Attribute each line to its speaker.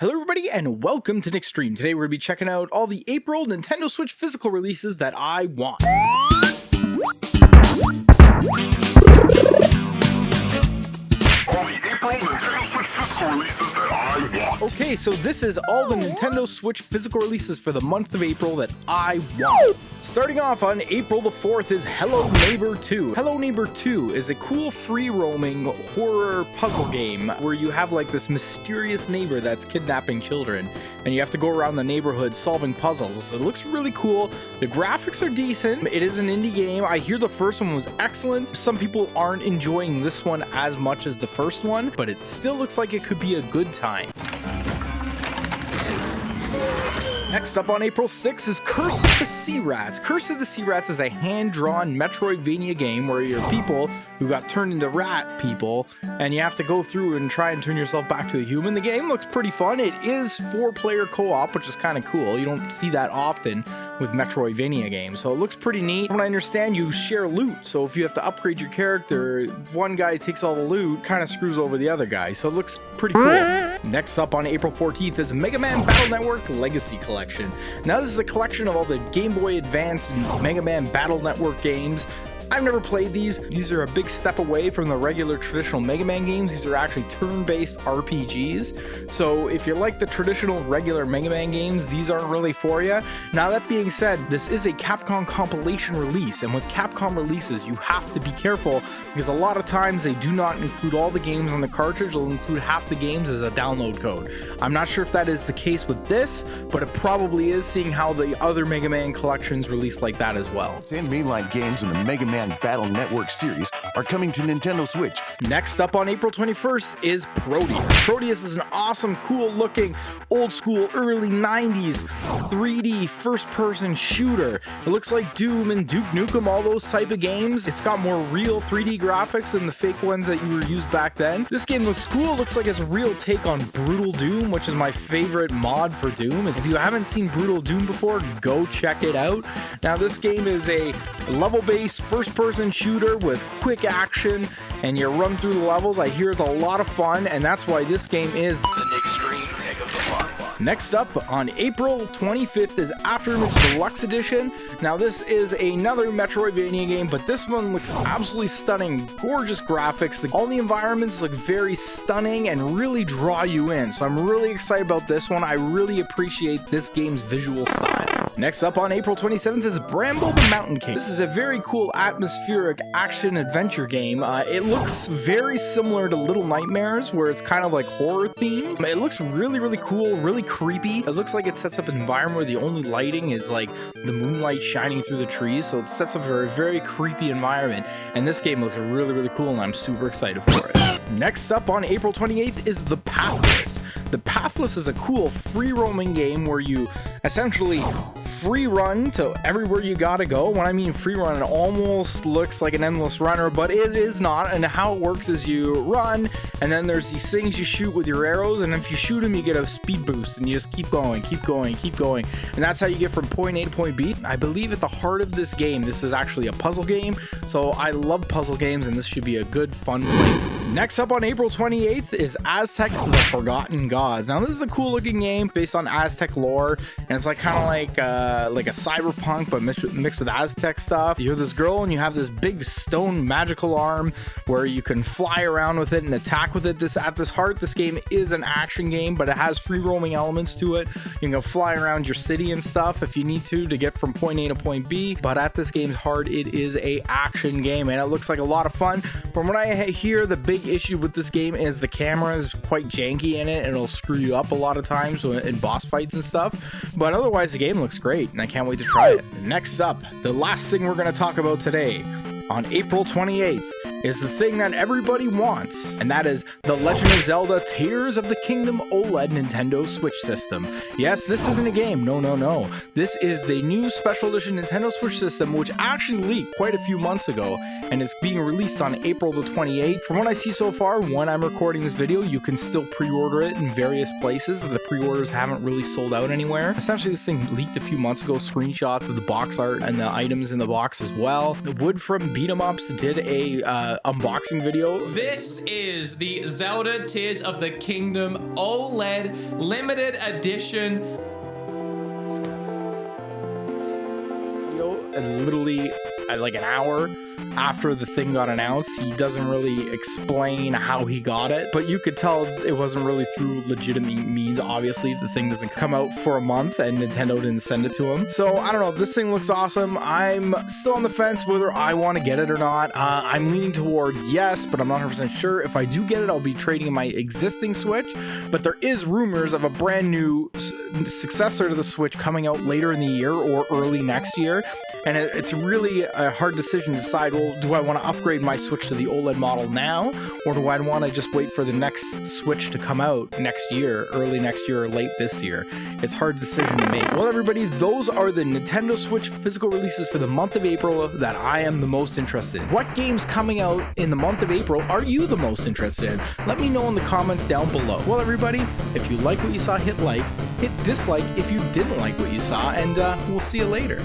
Speaker 1: Hello everybody and welcome to Nick's Stream. Today we're going to be checking out all the April Nintendo Switch physical releases that I want. Okay, so this is all the Nintendo Switch physical releases for the month of April that I want. Starting off on April the 4th is Hello Neighbor 2. Hello Neighbor 2 is a cool free-roaming horror puzzle game where you have like this mysterious neighbor that's kidnapping children and you have to go around the neighborhood solving puzzles. It looks really cool. The graphics are decent. It is an indie game. I hear the first one was excellent. Some people aren't enjoying this one as much as the first one, but it still looks like it could be a good time. Next up on April 6th is Curse of the Sea Rats. Curse of the Sea Rats is a hand-drawn Metroidvania game where you're people who got turned into rat people, and you have to go through and try and turn yourself back to a human. The game looks pretty fun. It is 4-player co-op, which is kind of cool. You don't see that often with Metroidvania games, so it looks pretty neat. From what I understand, you share loot, so if you have to upgrade your character, if one guy takes all the loot, kind of screws over the other guy, so it looks pretty cool. Next up on April 14th is Mega Man Battle Network Legacy Collection. Now this is a collection of all the Game Boy Advance and Mega Man Battle Network games. I've never played these. These are a big step away from the regular traditional Mega Man games. These are actually turn-based RPGs. So if you like the traditional regular Mega Man games, these aren't really for you. Now that being said, this is a Capcom compilation release, and with Capcom releases, you have to be careful because a lot of times they do not include all the games on the cartridge. They'll include half the games as a download code. I'm not sure if that is the case with this, but it probably is, seeing how the other Mega Man collections released like that as well.
Speaker 2: 10 mainline games in the Mega Man Battle Network series are coming to Nintendo Switch.
Speaker 1: Next up on April 21st is Prodeus. Prodeus is an awesome, cool-looking, old-school, early 90s 3D first-person shooter. It looks like Doom and Duke Nukem, all those type of games. It's got more real 3D graphics than the fake ones that you were used back then. This game looks cool. It looks like it's a real take on Brutal Doom, which is my favorite mod for Doom. If you haven't seen Brutal Doom before, go check it out. Now, this game is a level-based first-person shooter with quick action, and you run through the levels. I hear it's a lot of fun, and that's why this game is the Nick's Stream Pick of the Month. Next up on April 25th is Afterimage Deluxe Edition. Now this is another Metroidvania game, but this one looks absolutely stunning. Gorgeous graphics. All the environments look very stunning and really draw you in. So I'm really excited about this one. I really appreciate this game's visual style. Next up on April 27th is Bramble the Mountain King. This is a very cool atmospheric action adventure game. It looks very similar to Little Nightmares, where it's kind of like horror themed. It looks really cool, really creepy. It looks like it sets up an environment where the only lighting is like the moonlight shining through the trees, so it sets up a very creepy environment, and this game looks really cool, and I'm super excited for it. Next up on April 28th is the Pathless. The Pathless is a cool free-roaming game where you essentially free run to everywhere you gotta go. When I mean free run, it almost looks like an endless runner, but it is not. And how it works is you run, and then there's these things you shoot with your arrows, and if you shoot them, you get a speed boost, and you just keep going, and that's how you get from point A to point B. I believe at the heart of this game, this is actually a puzzle game, so I love puzzle games, and this should be a good, fun play. Next up on April 28th is Aztech The Forgotten Gods. Now this is a cool looking game based on Aztec lore, and it's like kind of like a cyberpunk but mixed with Aztec stuff. You're this girl and you have this big stone magical arm where you can fly around with it and attack with it. At this heart, this game is an action game, but it has free roaming elements to it. You can go fly around your city and stuff if you need to get from point A to point B, but at this game's heart, it is a action game, and it looks like a lot of fun. From what I hear, the big issue with this game is the camera is quite janky in it, and it'll screw you up a lot of times in boss fights and stuff, but otherwise the game looks great, and I can't wait to try it. Next up, the last thing we're going to talk about today on April 28th is the thing that everybody wants, and that is The Legend of Zelda Tears of the Kingdom OLED Nintendo Switch system. Yes, this isn't a game, no. This is the new special edition Nintendo Switch system, which actually leaked quite a few months ago, and it's being released on April the 28th. From what I see so far, when I'm recording this video, you can still pre-order it in various places. The pre-orders haven't really sold out anywhere. Essentially, this thing leaked a few months ago, screenshots of the box art and the items in the box as well. Wood from Beat 'em Ups did a unboxing video.
Speaker 3: This is the Zelda Tears of the Kingdom OLED limited edition.
Speaker 1: And literally like an hour after the thing got announced, he doesn't really explain how he got it, but you could tell it wasn't really through legitimate means. Obviously, the thing doesn't come out for a month and Nintendo didn't send it to him. So I don't know, this thing looks awesome. I'm still on the fence whether I want to get it or not. I'm leaning towards yes, but I'm not 100% sure. If I do get it, I'll be trading in my existing Switch, but there is rumors of a brand new successor to the Switch coming out later in the year or early next year, and it's really a hard decision to decide, well, do I want to upgrade my Switch to the OLED model now, or do I want to just wait for the next Switch to come out next year, early next year or late this year? It's a hard decision to make. Well, everybody, those are the Nintendo Switch physical releases for the month of April that I am the most interested in. What games coming out in the month of April are you the most interested in? Let me know in the comments down below. Well, everybody, if you like what you saw, hit like, hit dislike if you didn't like what you saw, and we'll see you later.